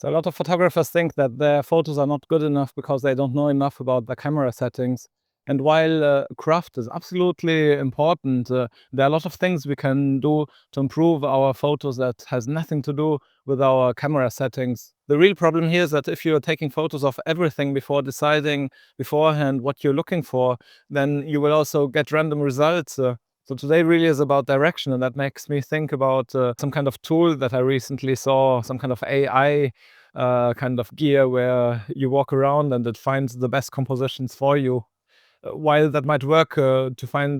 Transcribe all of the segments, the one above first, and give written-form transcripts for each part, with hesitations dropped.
So a lot of photographers think that their photos are not good enough because they don't know enough about the camera settings. And while craft is absolutely important, there are a lot of things we can do to improve our photos that has nothing to do with our camera settings. The real problem here is that if you're taking photos of everything before deciding beforehand what you're looking for, then you will also get random results. So today really is about direction, and that makes me think about some kind of tool that I recently saw, some kind of AI kind of gear where you walk around and it finds the best compositions for you. While that might work to find,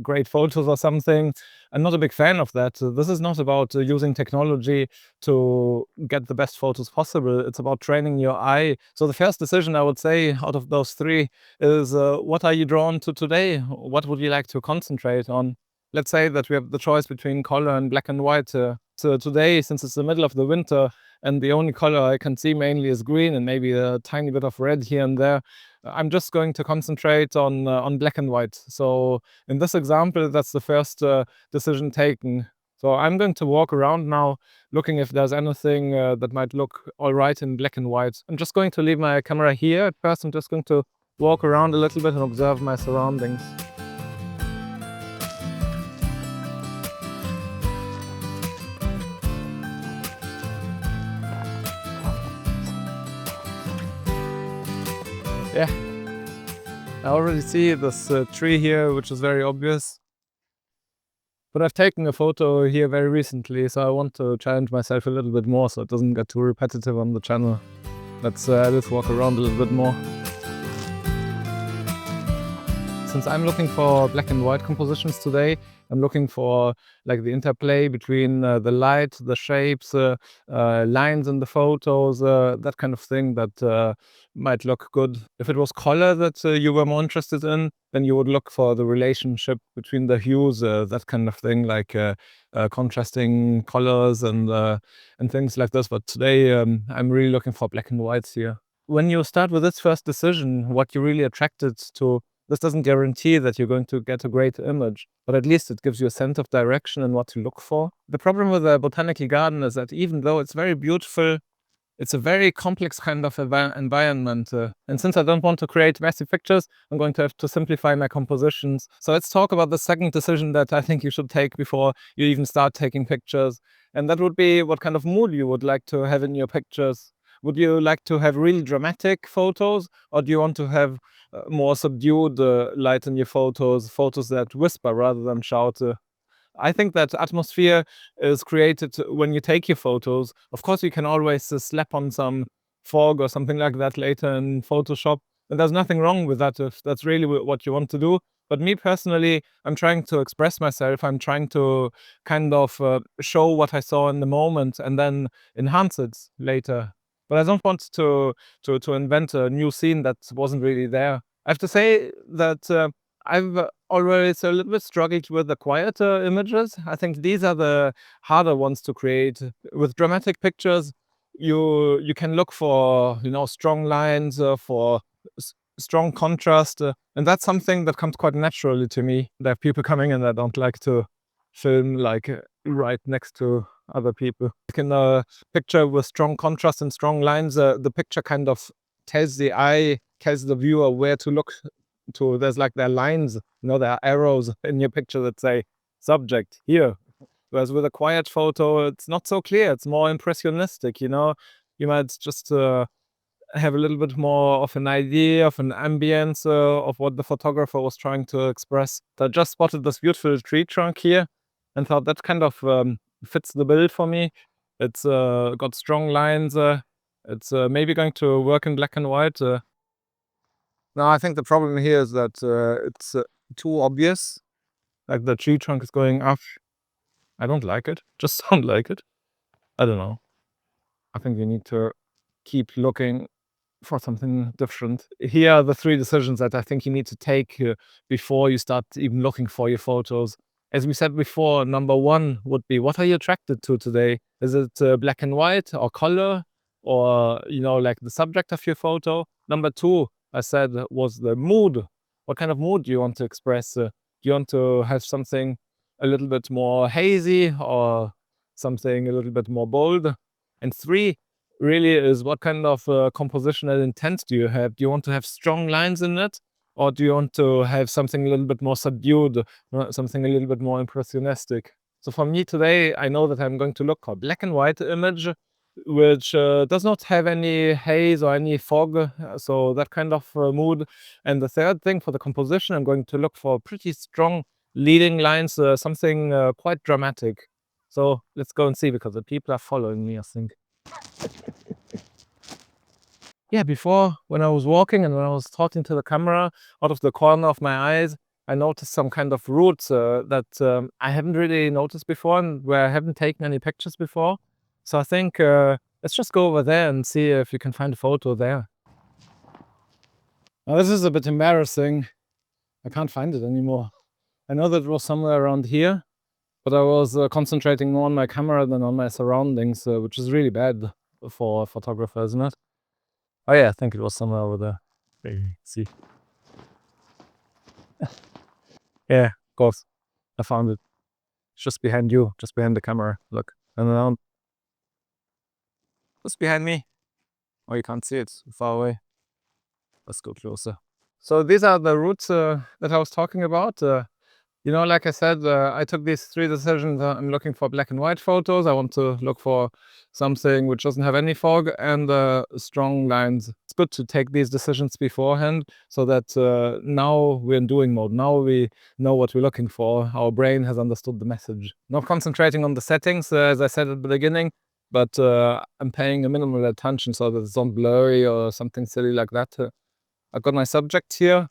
great photos or something, I'm not a big fan of that. This is not about using technology to get the best photos possible. It's about training your eye. So the first decision I would say out of those three is what are you drawn to today? What would you like to concentrate on? Let's say that we have the choice between color and black and white. So today, since it's the middle of the winter and the only color I can see mainly is green and maybe a tiny bit of red here and there, I'm just going to concentrate on black and white. So in this example, that's the first decision taken. So I'm going to walk around now, looking if there's anything that might look all right in black and white. I'm just going to leave my camera here at first. I'm just going to walk around a little bit and observe my surroundings. Yeah, I already see this tree here, which is very obvious. But I've taken a photo here very recently, so I want to challenge myself a little bit more so it doesn't get too repetitive on the channel. Let's walk around a little bit more. Since I'm looking for black and white compositions today, I'm looking for like the interplay between the light, the shapes, lines in the photos, that kind of thing that might look good. If it was color that you were more interested in, then you would look for the relationship between the hues, that kind of thing, like contrasting colors and things like this. But today I'm really looking for black and whites here. When you start with this first decision, what you're really attracted to, this doesn't guarantee that you're going to get a great image, but at least it gives you a sense of direction and what to look for. The problem with a botanical garden is that even though it's very beautiful, it's a very complex kind of environment. And since I don't want to create massive pictures, I'm going to have to simplify my compositions. So let's talk about the second decision that I think you should take before you even start taking pictures. And that would be what kind of mood you would like to have in your pictures. Would you like to have really dramatic photos, or do you want to have more subdued light in your photos, photos that whisper rather than shout? I think that atmosphere is created when you take your photos. Of course, you can always slap on some fog or something like that later in Photoshop. And there's nothing wrong with that if that's really what you want to do. But me personally, I'm trying to express myself. I'm trying to kind of show what I saw in the moment and then enhance it later. But I don't want to invent a new scene that wasn't really there. I have to say that I've always a little bit struggled with the quieter images. I think these are the harder ones to create. With dramatic pictures, you can look for strong lines, for strong contrast, and that's something that comes quite naturally to me. There are people coming in that don't like to film like right next to other people. In a picture with strong contrast and strong lines, the picture kind of tells the eye, tells the viewer where to look to. There's like there are lines, there are arrows in your picture that say subject here. Whereas with a quiet photo, it's not so clear. It's more impressionistic. You might just have a little bit more of an idea of an ambience of what the photographer was trying to express. I just spotted this beautiful tree trunk here and thought that kind of fits the bill for me. It's got strong lines. It's maybe going to work in black and white. No, I think the problem here is that it's too obvious. Like the tree trunk is going up. I don't like it. Just don't like it. I don't know. I think you need to keep looking for something different. Here are the three decisions that I think you need to take before you start even looking for your photos. As we said before, number one would be, what are you attracted to today? Is it black and white or color, or like the subject of your photo? Number two, I said, was the mood. What kind of mood do you want to express? Do you want to have something a little bit more hazy or something a little bit more bold? And three really is what kind of compositional intent do you have? Do you want to have strong lines in it? Or do you want to have something a little bit more subdued, something a little bit more impressionistic? So for me today, I know that I'm going to look for a black and white image, which does not have any haze or any fog, so that kind of mood. And the third thing for the composition, I'm going to look for pretty strong leading lines, something quite dramatic. So let's go and see, because the people are following me, I think. Yeah, before, when I was walking and when I was talking to the camera, out of the corner of my eyes, I noticed some kind of roots that I haven't really noticed before and where I haven't taken any pictures before. So I think let's just go over there and see if you can find a photo there. Now this is a bit embarrassing. I can't find it anymore. I know that it was somewhere around here, but I was concentrating more on my camera than on my surroundings, which is really bad for a photographer, isn't it? Oh yeah, I think it was somewhere over there. Maybe. See. Yeah, of course. I found it. It's just behind you, just behind the camera. Look. And around. Just behind me. Oh, you can't see it. It's far away. Let's go closer. So these are the routes that I was talking about. You know, like I said, I took these three decisions. I'm looking for black and white photos. I want to look for something which doesn't have any fog and strong lines. It's good to take these decisions beforehand so that now we're in doing mode. Now we know what we're looking for. Our brain has understood the message. Not concentrating on the settings, as I said at the beginning, but I'm paying a minimal attention so that it's not blurry or something silly like that. I've got my subject here.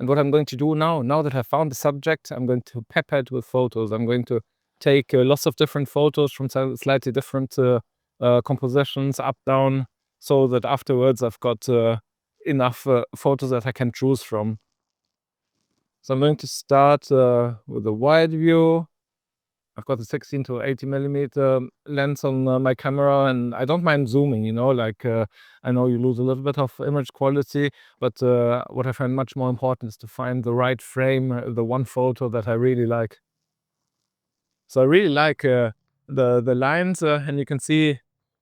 And what I'm going to do now that I've found the subject, I'm going to pepper it with photos. I'm going to take lots of different photos from slightly different compositions, up, down, so that afterwards I've got enough photos that I can choose from. So I'm going to start with a wide view. I've got a 16 to 80 millimeter lens on my camera, and I don't mind zooming, you know, like I know you lose a little bit of image quality, but what I find much more important is to find the right frame, the one photo that I really like. So I really like the lines, and you can see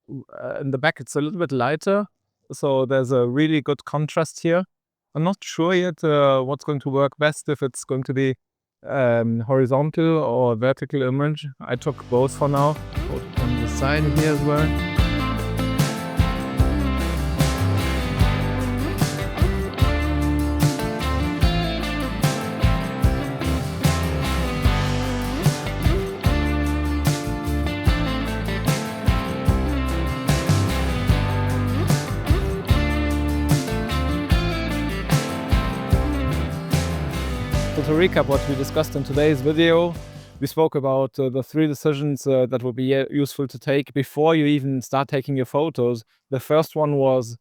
in the back it's a little bit lighter, so there's a really good contrast here. I'm not sure yet what's going to work best, if it's going to be horizontal or vertical image. I took both for now. Put on the side here as well. So to recap what we discussed in today's video, we spoke about the three decisions that would be useful to take before you even start taking your photos. The first one was,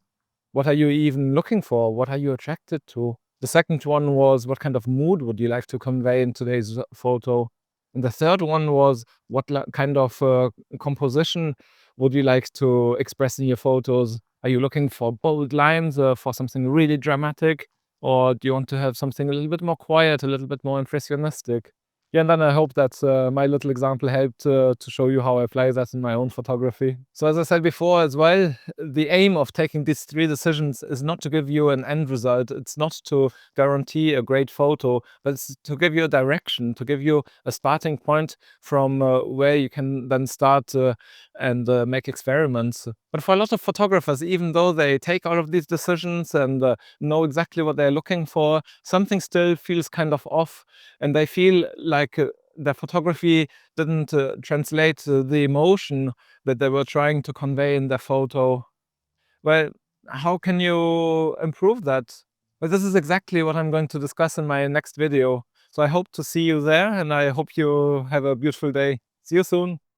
what are you even looking for? What are you attracted to? The second one was, what kind of mood would you like to convey in today's photo? And the third one was, what kind of composition would you like to express in your photos? Are you looking for bold lines, for something really dramatic? Or do you want to have something a little bit more quiet, a little bit more impressionistic? Yeah, and then I hope that my little example helped to show you how I apply that in my own photography. So as I said before as well, the aim of taking these three decisions is not to give you an end result. It's not to guarantee a great photo, but it's to give you a direction, to give you a starting point from where you can then start and make experiments. But for a lot of photographers, even though they take all of these decisions and know exactly what they're looking for, something still feels kind of off, and they feel like their photography didn't translate the emotion that they were trying to convey in their photo. Well, how can you improve that? Well, this is exactly what I'm going to discuss in my next video. So I hope to see you there, and I hope you have a beautiful day. See you soon.